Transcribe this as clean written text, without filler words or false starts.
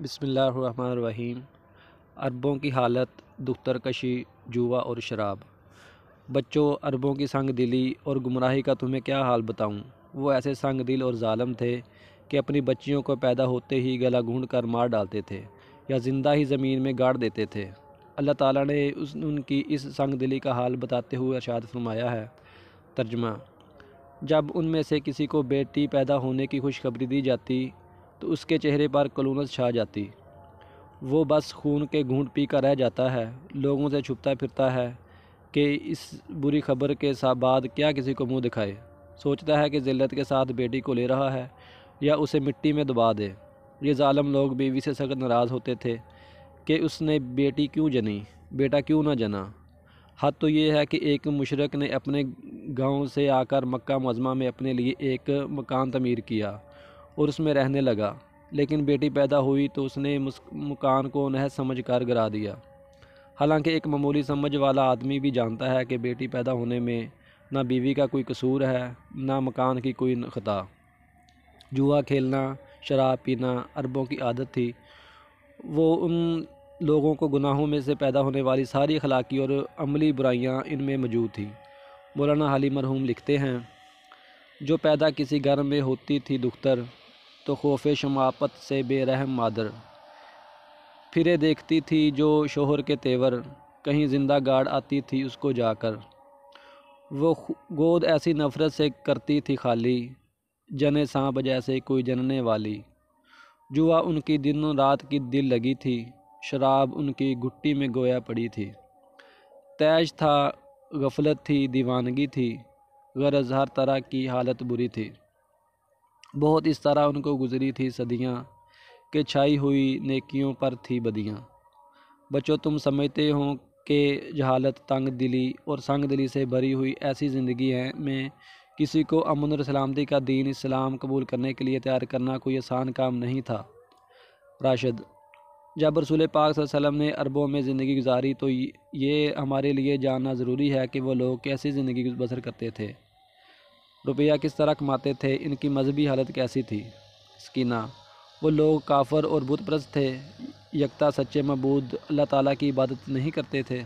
بسم اللہ الرحمن الرحیم۔ عربوں کی حالت، دختر کشی، جوا اور شراب۔ بچوں، عربوں کی سنگ دلی اور گمراہی کا تمہیں کیا حال بتاؤں۔ وہ ایسے سنگ دل اور ظالم تھے کہ اپنی بچیوں کو پیدا ہوتے ہی گلا گھونٹ کر مار ڈالتے تھے یا زندہ ہی زمین میں گاڑ دیتے تھے۔ اللہ تعالیٰ نے ان کی اس سنگ دلی کا حال بتاتے ہوئے ارشاد فرمایا ہے۔ ترجمہ: جب ان میں سے کسی کو بیٹی پیدا ہونے کی خوشخبری دی جاتی تو اس کے چہرے پر کلونت چھا جاتی۔ وہ بس خون کے گھونٹ پی کر رہ جاتا ہے، لوگوں سے چھپتا پھرتا ہے کہ اس بری خبر کے بعد کیا کسی کو منہ دکھائے۔ سوچتا ہے کہ ذلت کے ساتھ بیٹی کو لے رہا ہے یا اسے مٹی میں دبا دے۔ یہ ظالم لوگ بیوی سے سخت ناراض ہوتے تھے کہ اس نے بیٹی کیوں جنی، بیٹا کیوں نہ جنا۔ حد تو یہ ہے کہ ایک مشرک نے اپنے گاؤں سے آ کر مکہ معظمہ میں اپنے لیے ایک مکان تعمیر کیا اور اس میں رہنے لگا، لیکن بیٹی پیدا ہوئی تو اس نے مکان کو نہج سمجھ کر گرا دیا۔ حالانکہ ایک معمولی سمجھ والا آدمی بھی جانتا ہے کہ بیٹی پیدا ہونے میں نہ بیوی کا کوئی قصور ہے، نہ مکان کی کوئی خطا۔ جوا کھیلنا، شراب پینا عربوں کی عادت تھی۔ وہ ان لوگوں کو گناہوں میں سے پیدا ہونے والی ساری اخلاقی اور عملی برائیاں ان میں موجود تھیں۔ مولانا حالی مرحوم لکھتے ہیں، جو پیدا کسی گھر میں ہوتی تھی دختر، تو خوف شماپت سے بے رحم مادر پھرے دیکھتی تھی جو شوہر کے تیور، کہیں زندہ گاڑ آتی تھی اس کو جا کر۔ وہ گود ایسی نفرت سے کرتی تھی خالی، جنے سانپ جیسے کوئی جننے والی۔ جوا ان کی دن رات کی دل لگی تھی، شراب ان کی گھٹی میں گویا پڑی تھی۔ تیش تھا، غفلت تھی، دیوانگی تھی، غرض ہر طرح کی حالت بری تھی۔ بہت اس طرح ان کو گزری تھی صدیاں کہ چھائی ہوئی نیکیوں پر تھی بدیاں۔ بچوں، تم سمجھتے ہو کہ جہالت، تنگ دلی اور سنگ دلی سے بھری ہوئی ایسی زندگی میں کسی کو امن اور سلامتی کا دین اسلام قبول کرنے کے لیے تیار کرنا کوئی آسان کام نہیں تھا۔ راشد: جب رسول پاک صلی اللہ علیہ وسلم نے عربوں میں زندگی گزاری تو یہ ہمارے لیے جاننا ضروری ہے کہ وہ لوگ کیسی زندگی بسر کرتے تھے، روپیہ کس طرح کماتے تھے، ان کی مذہبی حالت کیسی تھی۔ سکینہ: وہ لوگ کافر اور بت پرست تھے، یکتا سچے معبود اللہ تعالیٰ کی عبادت نہیں کرتے تھے۔